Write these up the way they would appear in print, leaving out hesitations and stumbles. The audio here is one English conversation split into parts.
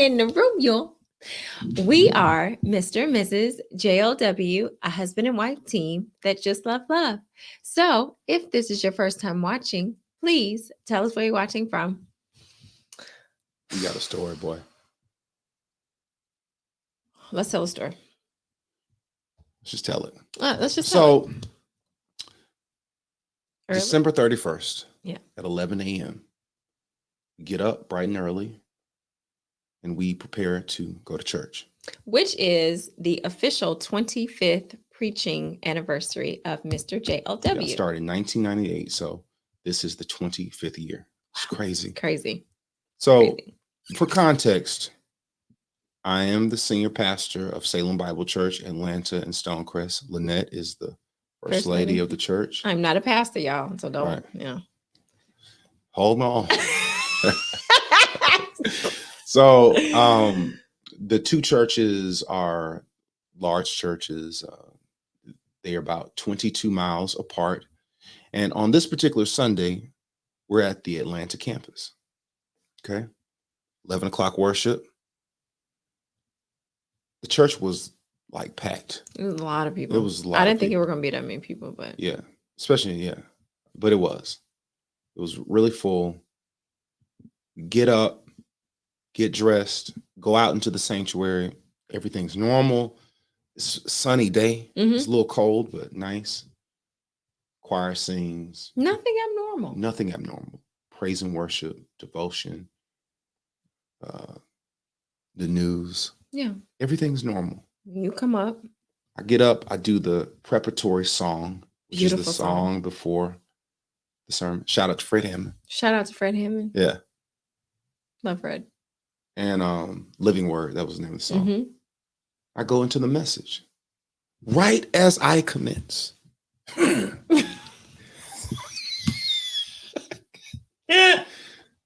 in the room, y'all. We are Mr. and Mrs. JLW, a husband and wife team that just love love. So, if this is your first time watching, please tell us where you're watching from. You got a story, boy. Let's tell a story. Let's just tell it. Let's just tell it. Early? December 31st Yeah. at 11 a.m. We get up bright and early and we prepare to go to church. Which is the official 25th preaching anniversary of Mr. JLW. Yeah, started in 1998, so this is the 25th year. It's crazy. Crazy. So, Crazy. For context, I am the senior pastor of Salem Bible Church, Atlanta and Stonecrest. Lynette is the first lady of the church. I'm not a pastor, y'all, so don't, Hold on. So, the two churches are large churches. They are about 22 miles apart. And on this particular Sunday, we're at the Atlanta campus. Okay. 11 o'clock worship. The church was like packed. It was a lot of people. It was a lot. I didn't think it were going to be that many people, but yeah, especially, but it was really full. Get up, get dressed, go out into the sanctuary. Everything's normal. It's a sunny day. Mm-hmm. It's a little cold, but nice. Choir sings. Nothing abnormal. Nothing abnormal. Praise and worship, devotion, the news. Yeah. Everything's normal. You come up. I get up. I do the preparatory song, which Beautiful is the song before the sermon. Shout out to Fred Hammond. Shout out to Fred Hammond. Yeah. Love Fred. And Living Word, that was the name of the song. Mm-hmm. I go into the message. Right as I commence. This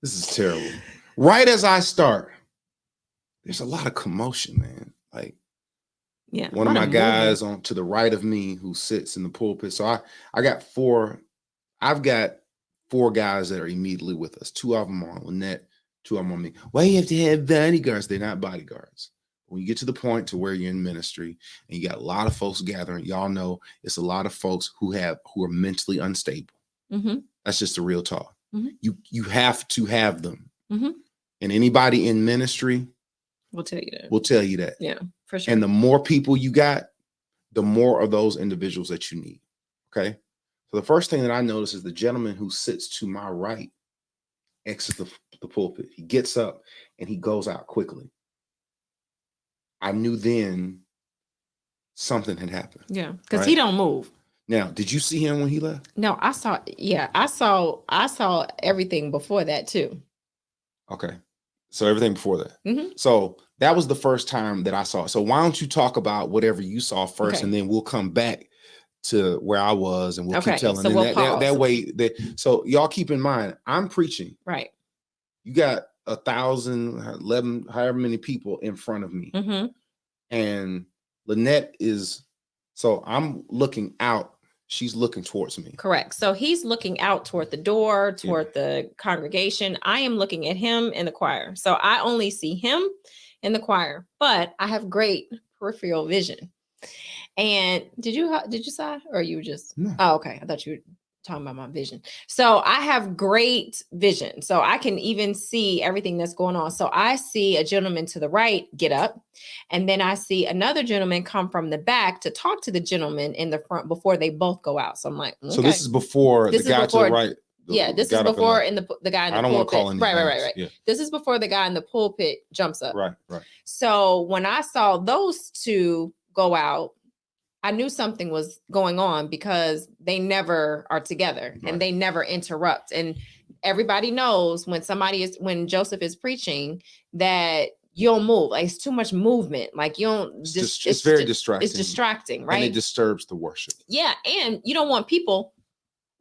is terrible. Right as I start, there's a lot of commotion, man. Like, one of my guys on to the right of me who sits in the pulpit. So I've got four guys that are immediately with us. Two of them are on Lynette, two of them on me. Why you have to have bodyguards? They're not bodyguards. When you get to the point to where you're in ministry and you got a lot of folks gathering, y'all know it's a lot of folks who are mentally unstable. Mm-hmm. That's just the real talk. Mm-hmm. You have to have them. Mm-hmm. And anybody in ministry will tell you that. Yeah, for sure. And the more people you got, the more of those individuals that you need. Okay. So the first thing that I notice is the gentleman who sits to my right exits the pulpit. He gets up and he goes out quickly. I knew then something had happened. Yeah, because he don't move. Now, did you see him when he left? No, I saw everything before that too. Okay. So everything before that. Mm-hmm. So that was the first time that I saw it. So why don't you talk about whatever you saw first, okay, and then we'll come back to where I was and we'll keep telling. So that way. So y'all keep in mind, I'm preaching. Right. You got 1,000, 11, however many people in front of me. Mm-hmm. And Lynette so I'm looking out. She's looking towards me. Correct. So he's looking out toward the door, toward the congregation. I am looking at him in the choir. So I only see him in the choir, but I have great peripheral vision. And did you say, or you just, no. Oh, okay. I thought you were talking about my vision. So I have great vision. So I can even see everything that's going on. So I see a gentleman to the right get up, and then I see another gentleman come from the back to talk to the gentleman in the front before they both go out. So I'm like, okay. So this is before the guy to the right. This is before the guy in the pulpit. I don't want to call him. Right. Yeah. This is before the guy in the pulpit jumps up. Right. So when I saw those two go out, I knew something was going on because they never are together and they never interrupt. And everybody knows when Joseph is preaching that you don't move. Like, it's too much movement. Like, you don't it's very distracting. It's distracting, right? And it disturbs the worship. Yeah. And you don't want people,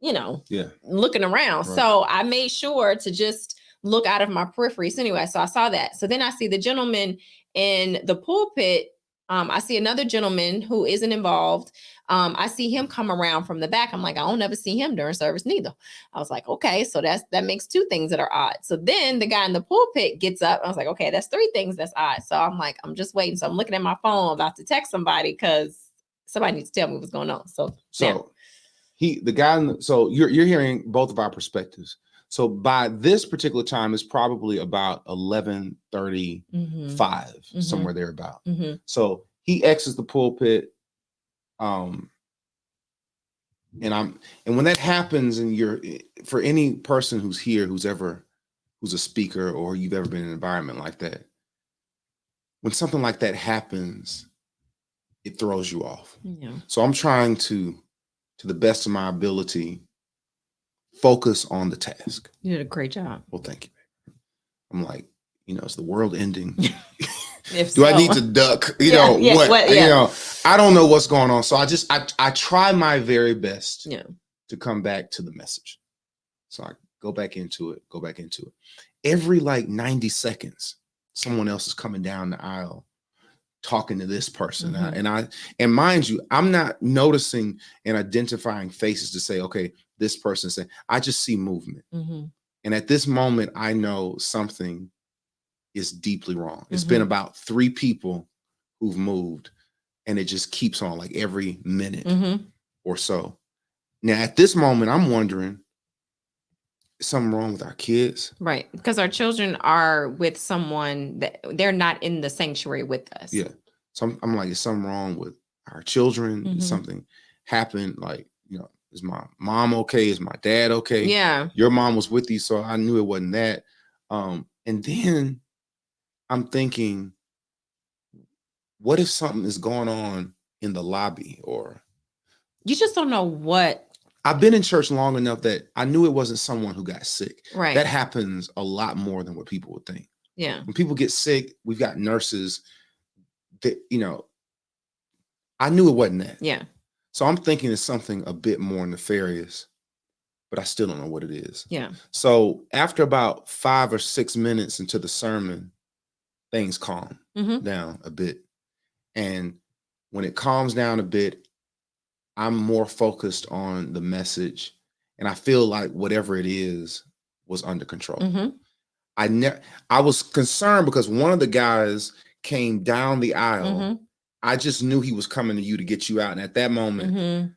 looking around. Right. So I made sure to just look out of my periphery. So anyway, so I saw that. So then I see the gentleman in the pulpit I see another gentleman who isn't involved. I see him come around from the back. I'm like, I don't ever see him during service neither. I was like, okay, so that makes two things that are odd. So then the guy in the pulpit gets up. I was like, okay, that's three things that's odd. So I'm like, I'm just waiting. So I'm looking at my phone, about to text somebody because somebody needs to tell me what's going on. So now. So you're hearing both of our perspectives. So by this particular time, it's probably about 11:35, somewhere thereabout. So he exits the pulpit. And when that happens, and for any person who's here, who's a speaker, or you've ever been in an environment like that, when something like that happens, it throws you off. Yeah. So I'm trying to the best of my ability, focus on the task. You did a great job. Well, thank you. I'm like, is the world ending? Do I need to duck? You know, I don't know what's going on. So I try my very best to come back to the message. So I go back into it. Every like 90 seconds, someone else is coming down the aisle talking to this person. And mind you, I'm not noticing and identifying faces to say, okay, this person saying, I just see movement. And at this moment, I know something is deeply wrong. It's been about 3 people who've moved, and it just keeps on like every minute or so. Now, at this moment, I'm wondering, is something wrong with our kids? Right. Because our children are with someone that they're not in the sanctuary with us. Yeah. So I'm like, is something wrong with our children? Did something happen? Like, is my mom okay? Is my dad okay? Yeah. Your mom was with you, so I knew it wasn't that. And then I'm thinking, what if something is going on in the lobby? Or you just don't know what. I've been in church long enough that I knew it wasn't someone who got sick. Right. That happens a lot more than what people would think. Yeah. When people get sick, we've got nurses that, I knew it wasn't that. Yeah. So I'm thinking it's something a bit more nefarious, but I still don't know what it is. Yeah. So after about 5 or 6 minutes into the sermon, things calm down a bit. And when it calms down a bit, I'm more focused on the message. And I feel like whatever it is was under control. I was concerned because one of the guys came down the aisle. I just knew he was coming to you to get you out. And at that moment,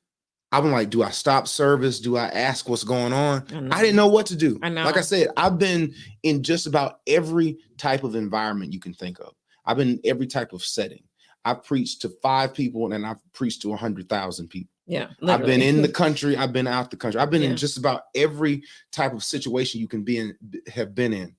I'm like, do I stop service? Do I ask what's going on? I didn't know what to do. I know. Like I said, I've been in just about every type of environment you can think of. I've been in every type of setting. I've preached to 5 people and I've preached to 100,000 people. Yeah. Literally. I've been in the country. I've been out the country. I've been in just about every type of situation you can have been in.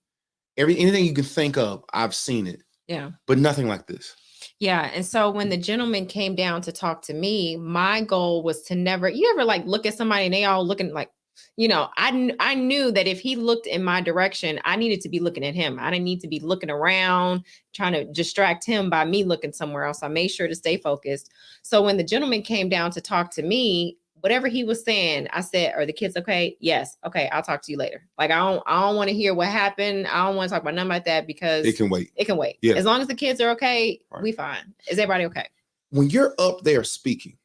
Anything you can think of, I've seen it. Yeah. But nothing like this. Yeah. And so when the gentleman came down to talk to me, my goal was to you ever like look at somebody and they all looking like, I knew that if he looked in my direction, I needed to be looking at him. I didn't need to be looking around, trying to distract him by me looking somewhere else. I made sure to stay focused. So when the gentleman came down to talk to me, whatever he was saying, I said, are the kids okay? Yes. Okay. I'll talk to you later. Like, I don't want to hear what happened. I don't want to talk about nothing like that because it can wait. It can wait. Yeah. As long as the kids are okay, we fine. Is everybody okay? When you're up there speaking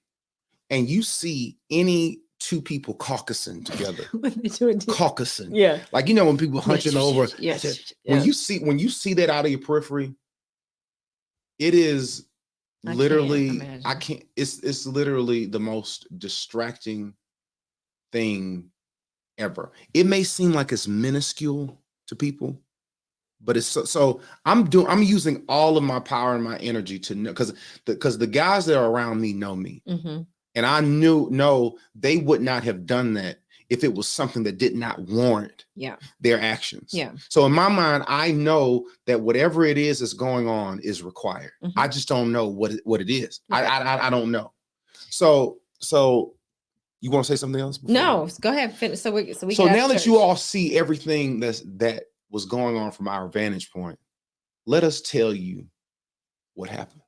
and you see any 2 people caucusing together, caucusing. Yeah. Like, when people hunching over. Yes. When you see that out of your periphery, it is literally, it's literally the most distracting thing ever. It may seem like it's minuscule to people, but it's so I'm using all of my power and my energy to know, because the guys that are around me know me. And I know they would not have done that if it was something that did not warrant their actions. Yeah. So in my mind, I know that whatever it is that's going on is required. I just don't know what it is. Okay. I don't know. So you want to say something else? No, go ahead. Finish. So now that you all see everything that was going on from our vantage point, let us tell you what happened.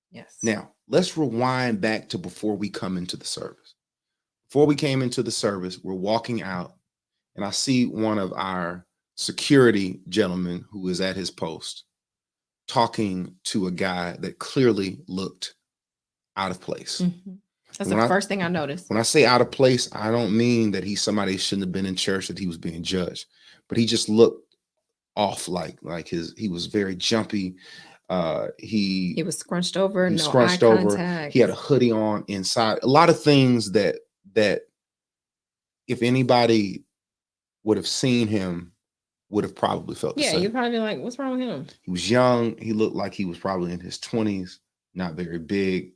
Yes. Now, let's rewind back to before we come into the service. Before we came into the service, we're walking out, and I see one of our security gentlemen who is at his post. talking to a guy that clearly looked out of place. That's the first thing I noticed. When I say out of place, I don't mean that he's somebody who shouldn't have been in church, that he was being judged, but he just looked off, like he was very jumpy. He was scrunched over, he no scrunched eye over. contact. He had a hoodie on inside. A lot of things that if anybody would have seen him, would have probably felt the same. You'd probably be like, what's wrong with him? He was young. He looked like he was probably in his 20s, not very big.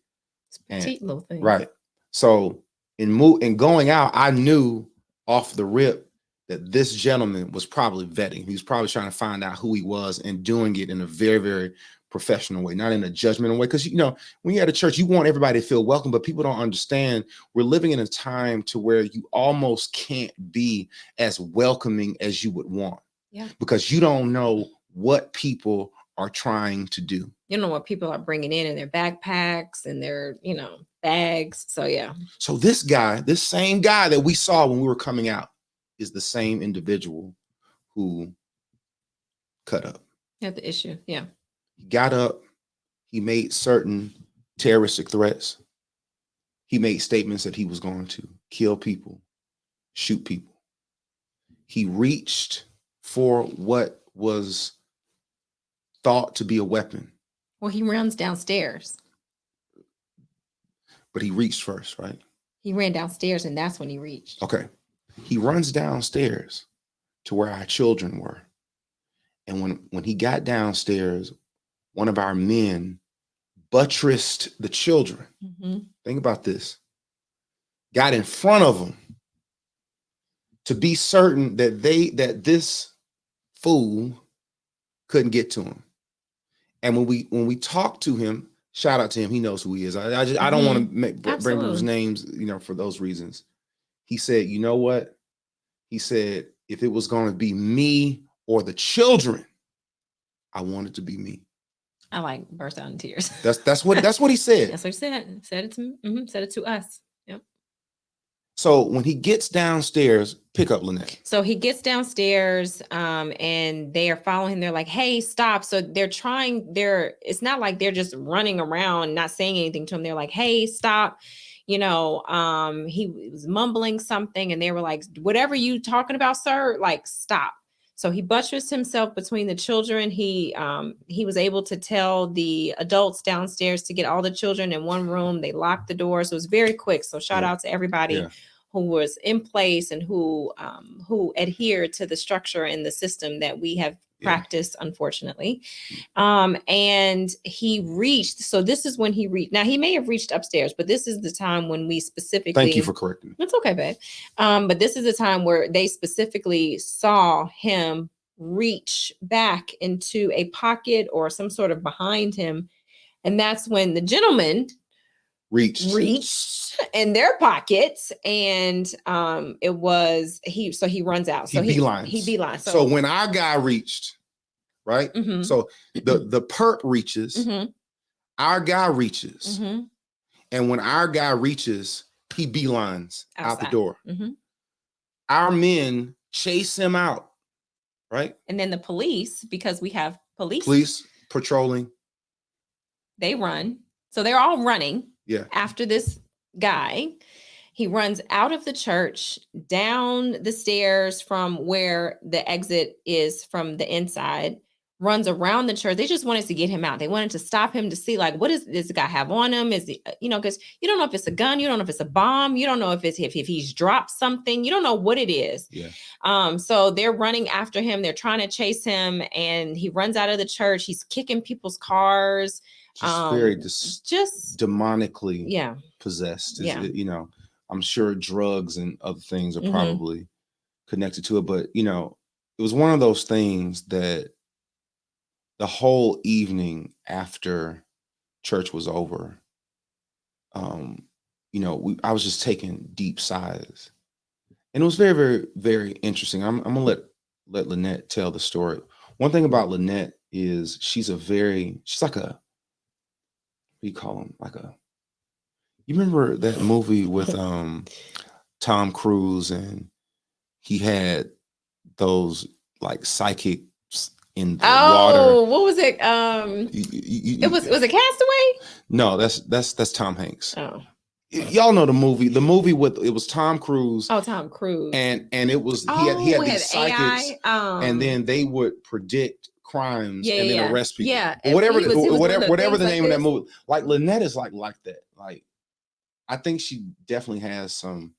It's a petite little thing. Right. So in going out, I knew off the rip that this gentleman was probably vetting. He was probably trying to find out who he was and doing it in a very, very professional way, not in a judgmental way. Because, you know, when you're at a church, you want everybody to feel welcome, but people don't understand we're living in a time to where you almost can't be as welcoming as you would want. Yeah. Because you don't know what people are trying to do. You know what people are bringing in their backpacks and their, you know, bags. So, yeah. So this guy, this same guy that we saw when we were coming out, is the same individual who cut up. Had the issue. Yeah. He got up. He made certain terroristic threats. He made statements that he was going to kill people, shoot people. He reached for what was thought to be a weapon. Well, he runs downstairs. But he reached first, right? He ran downstairs, and that's when he reached. Okay. He runs downstairs to where our children were. And when he got downstairs, one of our men buttressed the children. Think about this. Got in front of them to be certain that this fool couldn't get to him. And when we talked to him, shout out to him, he knows who he is. I don't want to bring those names, you know, for those reasons. He said, you know what? He said, if it was going to be me or the children, I want it to be me. I like burst out in tears. That's what he said. That's what he said. Said it to us. Yep. So when he gets downstairs, pick up Lynette. So he gets downstairs, and they are following him. They're like, hey, stop. So it's not like they're just running around, not saying anything to him. They're like, hey, stop. You know, he was mumbling something, and they were like, whatever you talking about, sir, like, stop. So he buttressed himself between the children. He was able to tell the adults downstairs to get all the children in one room. They locked the door. So it was very quick. So shout out to everybody who was in place and who adhered to the structure and the system that we have practiced, unfortunately. And he reached, so this is when he reached. Now he may have reached upstairs, but this is the time when we specifically. Thank you for correcting me. It's okay, babe. But this is the time where they specifically saw him reach back into a pocket or some sort of behind him. And that's when the gentleman reached in their pockets, and it was he. So he runs out. So he beelines. So when our guy reached, right? So the perp reaches, our guy reaches, and when our guy reaches, he beelines out the door. Our men chase him out, right? And then the police, because we have police patrolling, they run. So they're all running. Yeah. After this guy, he runs out of the church, down the stairs from where the exit is from the inside, runs around the church. They just wanted to get him out. They wanted to stop him to see, like, what does this guy have on him? Is he, you know, because you don't know if it's a gun, you don't know if it's a bomb, you don't know if he's dropped something, you don't know what it is. Yeah. So they're running after him. They're trying to chase him, and he runs out of the church. He's kicking people's cars. Just very demonically possessed. You know, I'm sure drugs and other things are probably connected to it, but you know, it was one of those things that the whole evening after church was over, you know, I was just taking deep sighs, and it was very, very, very interesting. I'm gonna let Lynette tell the story. One thing about Lynette is she's like a, what do you call him? You remember that movie with Tom Cruise, and he had those like psychic in the water. Oh, what was it? It was it Castaway? No, that's Tom Hanks. Oh. Y'all know the movie. The movie with it was Tom Cruise. Oh, Tom Cruise. And it was he had these psychics, and then they would predict crimes and then arrest people. Yeah. Whatever He was whatever the name like of that movie. Like Lynette is like that. Like I think she definitely has some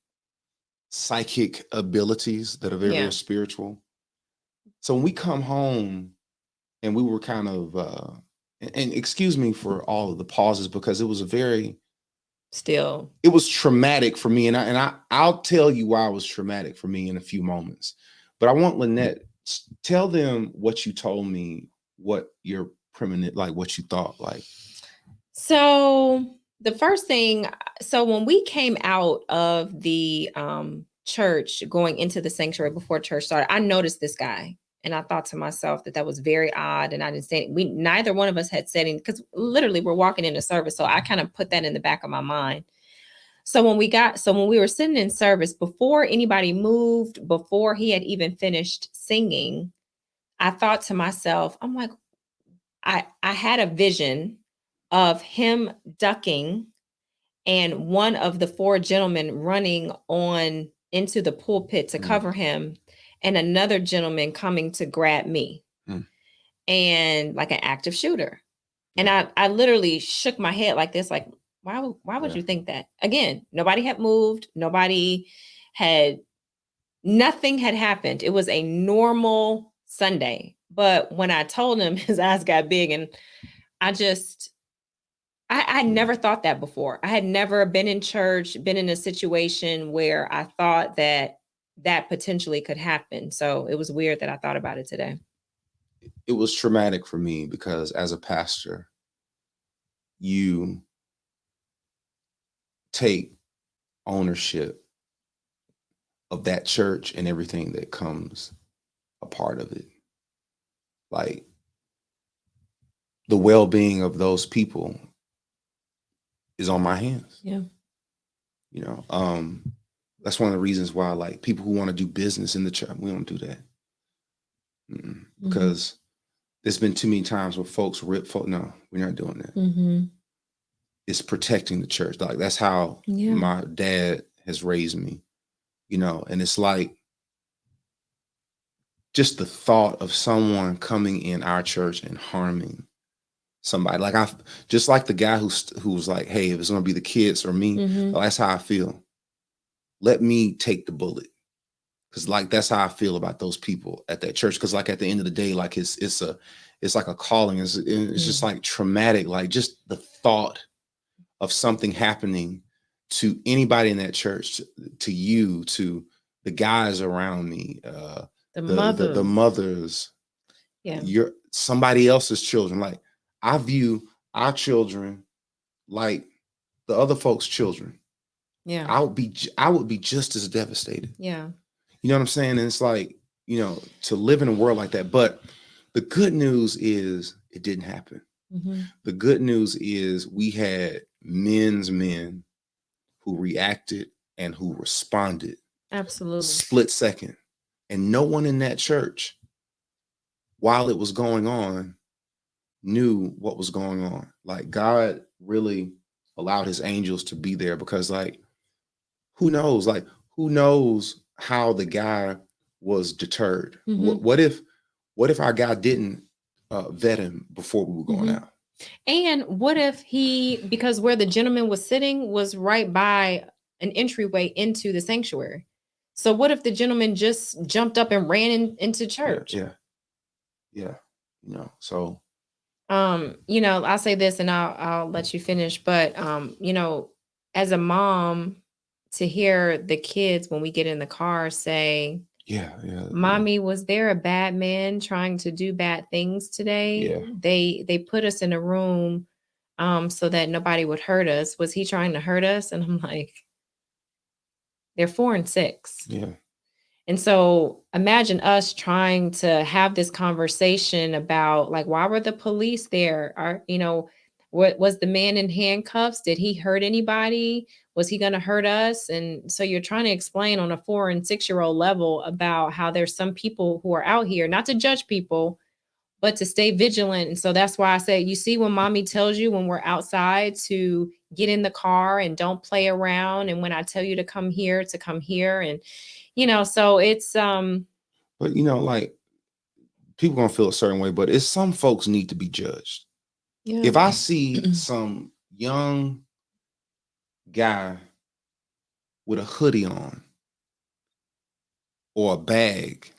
psychic abilities that are very, very spiritual. So when we come home and we were kind of and excuse me for all of the pauses because it was a very it was traumatic for me, and I'll tell you why it was traumatic for me in a few moments. But I want Lynette, tell them what you told me, what your premonition, like what you thought, like. So the first thing, so when we came out of the church going into the sanctuary before church started, I noticed this guy. And I thought to myself that was very odd. And I didn't say, neither one of us had said anything because literally we're walking into service. So I kind of put that in the back of my mind. So when we were sitting in service, before anybody moved, before he had even finished singing, I thought to myself, I'm like, I had a vision of him ducking and one of the four gentlemen running on into the pulpit to cover him, and another gentleman coming to grab me, and like an active shooter. And I literally shook my head like this, like, why would you think that? Again, nobody had moved. Nothing had happened. It was a normal Sunday. But when I told him, his eyes got big, and I never thought that before. I had never been in church, been in a situation where I thought that potentially could happen. So it was weird that I thought about it today. It was traumatic for me because as a pastor, you take ownership of that church and everything that comes a part of it. Like the well-being of those people is on my hands. Yeah. You know, that's one of the reasons why, like, people who want to do business in the church, we don't do that. Because there's been too many times where folks rip folk. No, we're not doing that. It's protecting the church. Like that's how my dad has raised me, you know, and it's like just the thought of someone coming in our church and harming somebody. Like just like the guy who was like, hey, if it's gonna be the kids or me, that's how I feel. Let me take the bullet. Cause like that's how I feel about those people at that church. Cause like at the end of the day, like it's like a calling. It's just like traumatic. Like just the thought of something happening to anybody in that church, to you, to the guys around me, the mothers, you're somebody else's children. Like I view our children like the other folks' children. Yeah. I would be just as devastated. Yeah. You know what I'm saying? And it's like, you know, to live in a world like that. But the good news is it didn't happen. The good news is we had men who reacted and who responded. Absolutely. Split second. And no one in that church, while it was going on, knew what was going on. Like God really allowed his angels to be there because like, who knows? Like, who knows how the guy was deterred? What if our guy didn't vet him before we were going out? And what if because where the gentleman was sitting was right by an entryway into the sanctuary. So what if the gentleman just jumped up and ran into church? Yeah. You know, so. You know, I'll say this and I'll let you finish, but you know, as a mom, to hear the kids when we get in the car say, Mommy, was there a bad man trying to do bad things today? They put us in a room so that nobody would hurt us. Was he trying to hurt us? And I'm like, they're 4 and 6. Yeah. And so imagine us trying to have this conversation about like, why were the police there? You know, what was the man in handcuffs? Did he hurt anybody? Was he going to hurt us? And so you're trying to explain on a 4 and 6 year old level about how there's some people who are out here, not to judge people, but to stay vigilant. And so that's why I say, you see, when mommy tells you when we're outside to get in the car and don't play around, and when I tell you to come here, and so it's But like, people gonna feel a certain way, but it's some folks need to be judged. yeah. If I see some young guy with a hoodie on or a bag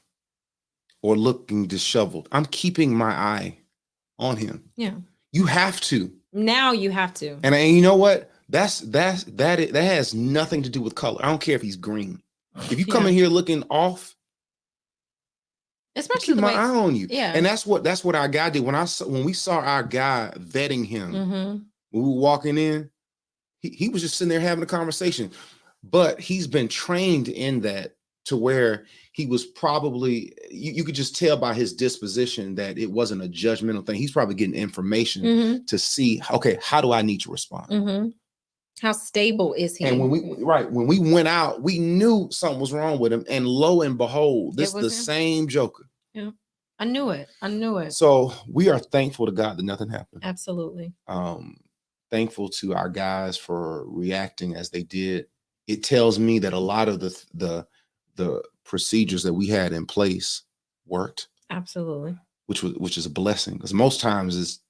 or looking disheveled, I'm keeping my eye on him. Yeah. You have to. Now you have to. And you know what? That has nothing to do with color. I don't care if he's green. If you come in here looking off, especially keep my eye on you. Yeah. And that's what our guy did. When we saw our guy vetting him, when we were walking in, he was just sitting there having a conversation. But he's been trained in that to where he was probably, you could just tell by his disposition that it wasn't a judgmental thing. He's probably getting information to see, okay, how do I need to respond? How stable is he? And when we went out, we knew something was wrong with him. And lo and behold, this is the same joker. Yeah. I knew it. So we are thankful to God that nothing happened. Absolutely. Thankful to our guys for reacting as they did. It tells me that a lot of the procedures that we had in place worked. Absolutely. Which is a blessing, because most times is,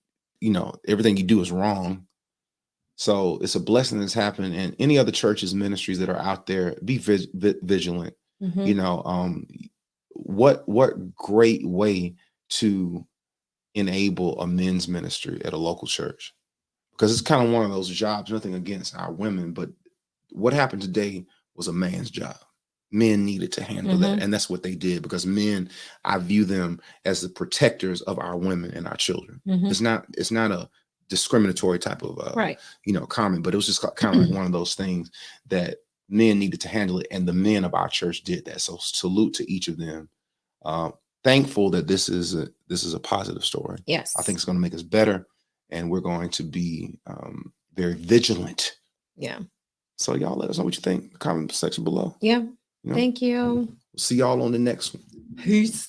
everything you do is wrong. So it's a blessing that's happened. And any other churches, ministries that are out there, be vigilant. What great way to enable a men's ministry at a local church, because it's kind of one of those jobs, nothing against our women, but what happened today was a man's job. Men needed to handle that. And that's what they did, because men, I view them as the protectors of our women and our children. It's not a discriminatory type of, comment, but it was just kind of like one of those things that men needed to handle it. And the men of our church did that. So salute to each of them. Thankful that this is a positive story. Yes. I think it's going to make us better, and we're going to be very vigilant. Yeah. So y'all let us know what you think in the comment section below. Yeah. Thank you. We'll see y'all on the next one. Peace.